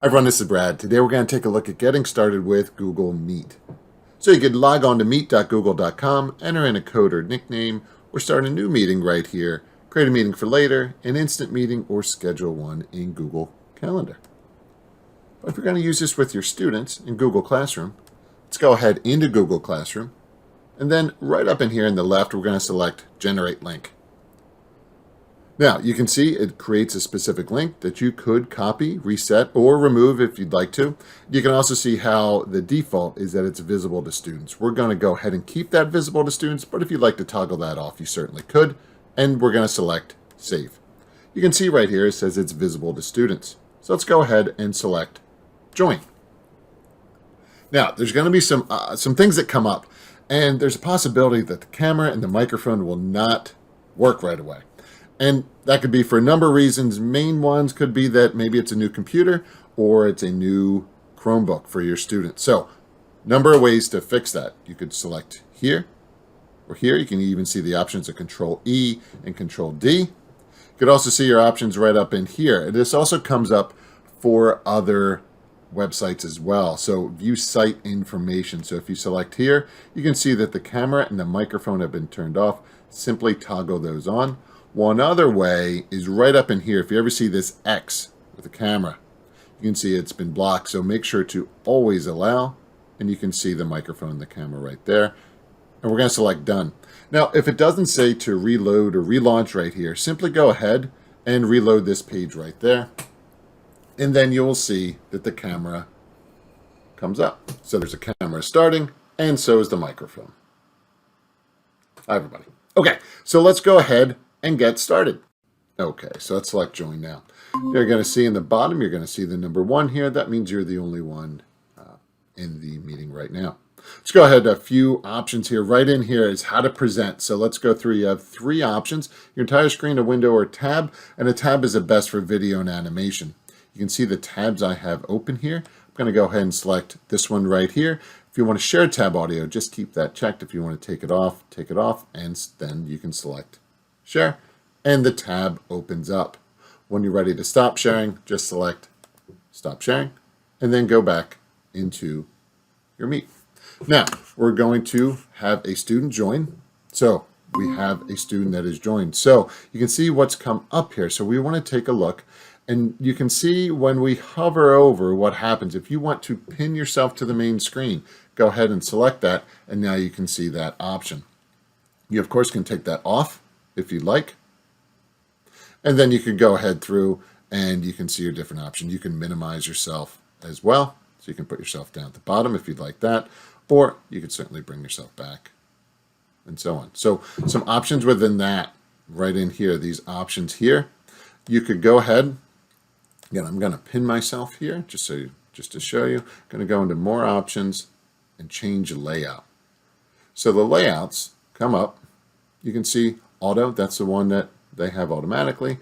Hi everyone, this is Brad. Today we're going to take a look at getting started with Google Meet. So you could log on to meet.google.com, enter in a code or nickname, or start a new meeting right here, create a meeting for later, an instant meeting, or schedule one in Google Calendar. But if you're going to use this with your students in Google Classroom, let's go ahead into Google Classroom, and then right up in here in the left, we're going to select Generate Link. Now, you can see it creates a specific link that you could copy, reset, or remove if you'd like to. You can also see how the default is that it's visible to students. We're going to go ahead and keep that visible to students, but if you'd like to toggle that off, you certainly could. And we're going to select Save. You can see right here it says it's visible to students. So let's go ahead and select Join. Now, there's going to be some things that come up, and there's a possibility that the camera and the microphone will not work right away. And that could be for a number of reasons. Main ones could be that maybe it's a new computer or it's a new Chromebook for your students. So, number of ways to fix that. You could select here or here. You can even see the options of Control E and Control D. You could also see your options right up in here. This also comes up for other websites as well. So view site information. So if you select here, you can see that the camera and the microphone have been turned off. Simply toggle those on. One other way is right up in here. If you ever see this X with the camera, you can see it's been blocked. So make sure to always allow, and you can see the microphone and the camera right there. And we're going to select Done. Now, if it doesn't say to reload or relaunch right here, simply go ahead and reload this page right there. And then you'll see that the camera comes up. So there's a camera starting, and so is the microphone. Hi, everybody. Okay, so let's go ahead and get started. Okay, so let's select Join now. You're going to see in the bottom, you're going to see the number 1 here. That means you're the only one in the meeting right now. Let's go ahead. A few options here. Right in here is how to present. So let's go through. You have 3 options. Your entire screen, a window, or a tab. And a tab is the best for video and animation. You can see the tabs I have open here. I'm going to go ahead and select this one right here. If you want to share tab audio, just keep that checked. If you want to take it off, and then you can select Share, and the tab opens up. When you're ready to stop sharing, just select Stop Sharing, and then go back into your Meet. Now, we're going to have a student join. So we have a student that is joined. So you can see what's come up here. So we want to take a look, and you can see when we hover over what happens. If you want to pin yourself to the main screen, go ahead and select that, and now you can see that option. You, of course, can take that off if you'd like. And then you can go ahead through and you can see your different options. You can minimize yourself as well. So you can put yourself down at the bottom if you'd like that, or you could certainly bring yourself back and so on. So some options within that right in here, these options here, you could go ahead. Again, I'm going to pin myself here just to show you. I'm going to go into more options and change layout. So the layouts come up. You can see auto, that's the one that they have automatically.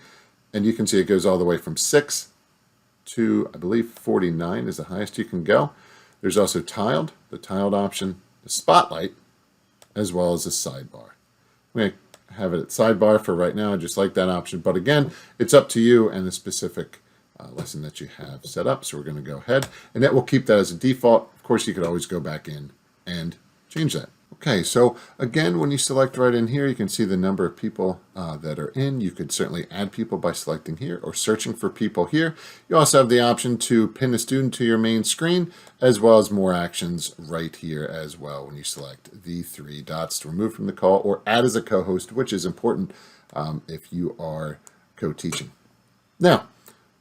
And you can see it goes all the way from 6 to, I believe, 49 is the highest you can go. There's also tiled, the tiled option, the spotlight, as well as the sidebar. I'm going to have it at sidebar for right now. I just like that option. But again, it's up to you and the specific lesson that you have set up. So we're going to go ahead, and that will keep that as a default. Of course, you could always go back in and change that. Okay, so again, when you select right in here, you can see the number of people that are in. You could certainly add people by selecting here or searching for people here. You also have the option to pin a student to your main screen, as well as more actions right here as well when you select the 3 dots to remove from the call or add as a co-host, which is important if you are co-teaching. Now,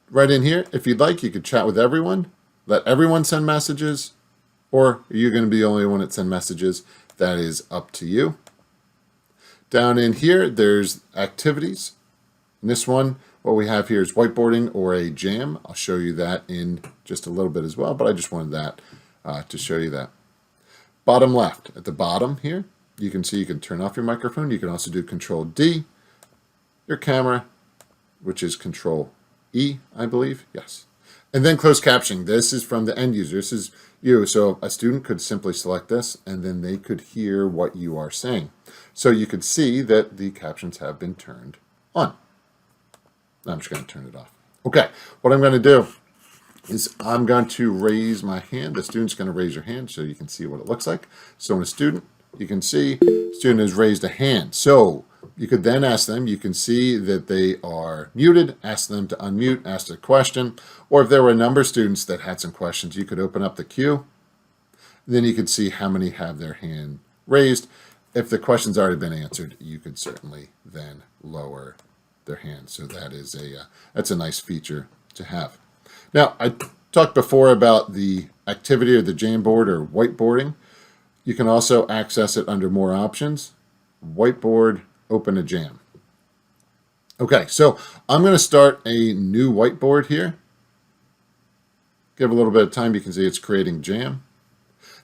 right in here, if you'd like, you could chat with everyone, let everyone send messages, or are you going to be the only one that send messages? That is up to you. Down in here, there's activities. In this one, what we have here is whiteboarding or a jam. I'll show you that in just a little bit as well, but I just wanted that to show you that. Bottom left, at the bottom here, you can see you can turn off your microphone. You can also do Control D, your camera, which is Control E, I believe. Yes. And then closed captioning. This is from the end user. This is you. So a student could simply select this, and then they could hear what you are saying. So you could see that the captions have been turned on. I'm just going to turn it off. Okay, what I'm going to do is I'm going to raise my hand. The student's going to raise your hand so you can see what it looks like. So in a student, you can see student has raised a hand. So you could then ask them, you can see that they are muted, ask them to unmute, ask a question, or if there were a number of students that had some questions, you could open up the queue. Then you could see how many have their hand raised. If the question's already been answered, you could certainly then lower their hand. So that is that's a nice feature to have. Now, I talked before about the activity or the Jamboard or whiteboarding. You can also access it under more options. Whiteboard, open a jam. Okay, so I'm going to start a new whiteboard here. Give a little bit of time. You can see it's creating jam.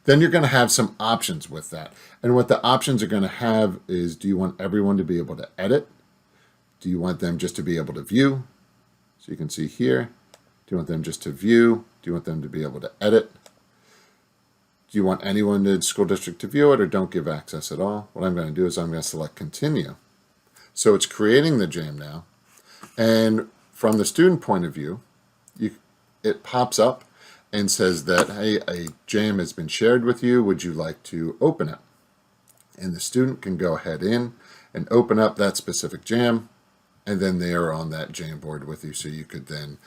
Then you're going to have some options with that. And what the options are going to have is, do you want everyone to be able to edit? Do you want them just to be able to view? So you can see here. Do you want them just to view? Do you want them to be able to edit? Do you want anyone in the school district to view it, or don't give access at all? What I'm going to do is I'm going to select continue. So it's creating the jam now. And from the student point of view, it pops up and says that, hey, a jam has been shared with you. Would you like to open it? And the student can go ahead in and open up that specific jam, and then they are on that Jamboard with you. So you could then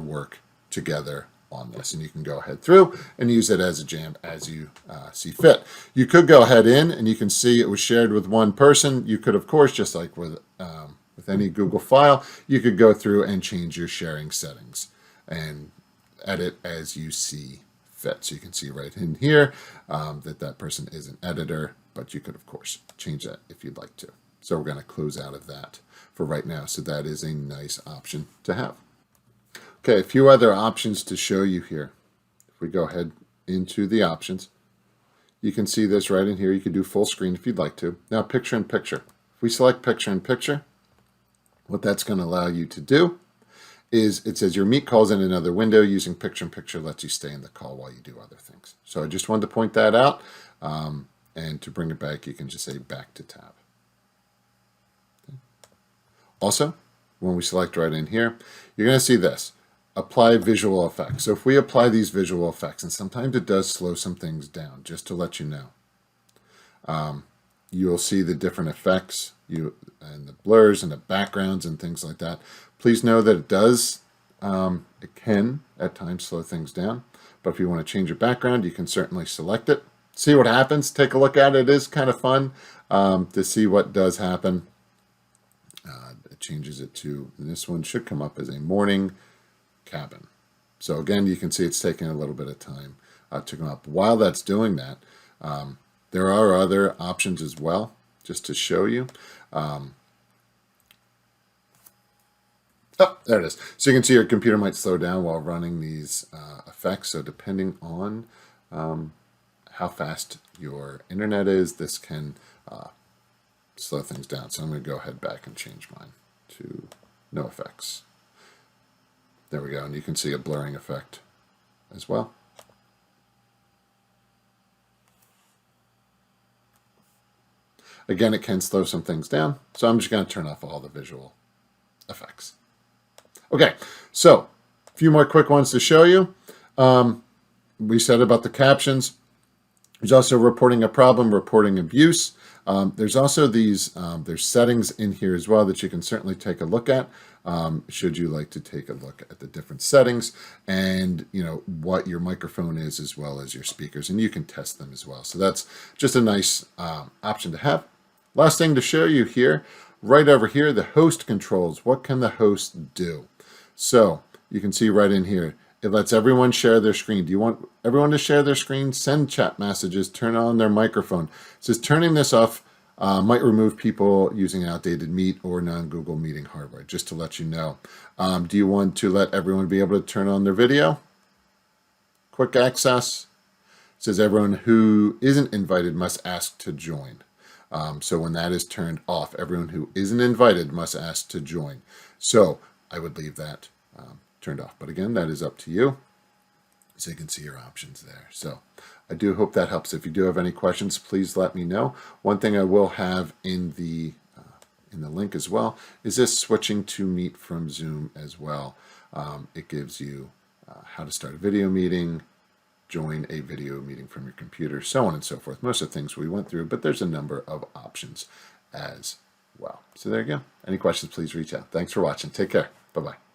work together on this, and you can go ahead through and use it as a jam as you see fit. You could go ahead in and you can see it was shared with one person. You could, of course, just like with any Google file, you could go through and change your sharing settings and edit as you see fit. So you can see right in here that person is an editor, but you could, of course, change that if you'd like to. So we're going to close out of that for right now. So that is a nice option to have. Okay, a few other options to show you here. If we go ahead into the options, you can see this right in here. You can do full screen if you'd like to. Now, picture in picture. If we select picture in picture, what that's going to allow you to do is it says your meet calls in another window. Using picture in picture lets you stay in the call while you do other things. So I just wanted to point that out. And to bring it back, you can just say back to tab. Okay. Also, when we select right in here, you're going to see this. Apply visual effects. So if we apply these visual effects, and sometimes it does slow some things down, just to let you know. You'll see the different effects and the blurs and the backgrounds and things like that. Please know that it can at times slow things down. But if you want to change your background, you can certainly select it. See what happens. Take a look at it. It is kind of fun to see what does happen. It changes it to, this one should come up as a morning cabin. So again, you can see it's taking a little bit of time to come up. While that's doing that, there are other options as well, just to show you. Oh, there it is. So you can see your computer might slow down while running these effects. So depending on how fast your internet is, this can slow things down. So I'm going to go ahead back and change mine to no effects. There we go, and you can see a blurring effect as well. Again, it can slow some things down, so I'm just going to turn off all the visual effects. Okay, so a few more quick ones to show you. We said about the captions. There's also reporting a problem, reporting abuse. There's also there's settings in here as well that you can certainly take a look at. Should you like to take a look at the different settings and what your microphone is as well as your speakers, and you can test them as well. So that's just a nice option to have. Last thing to show you here, right over here, the host controls. What can the host do? So you can see right in here, it lets everyone share their screen. Do you want everyone to share their screen? Send chat messages, turn on their microphone. It says turning this off might remove people using outdated Meet or non-Google Meeting hardware, just to let you know. Do you want to let everyone be able to turn on their video? Quick access. It says everyone who isn't invited must ask to join. So when that is turned off, everyone who isn't invited must ask to join. So I would leave that turned off. But again, that is up to you. So you can see your options there. So I do hope that helps. If you do have any questions, please let me know. One thing I will have in the in the link as well, is this switching to Meet from Zoom as well. It gives you how to start a video meeting, join a video meeting from your computer, so on and so forth. Most of the things we went through, but there's a number of options as well. So there you go. Any questions, please reach out. Thanks for watching. Take care. Bye-bye.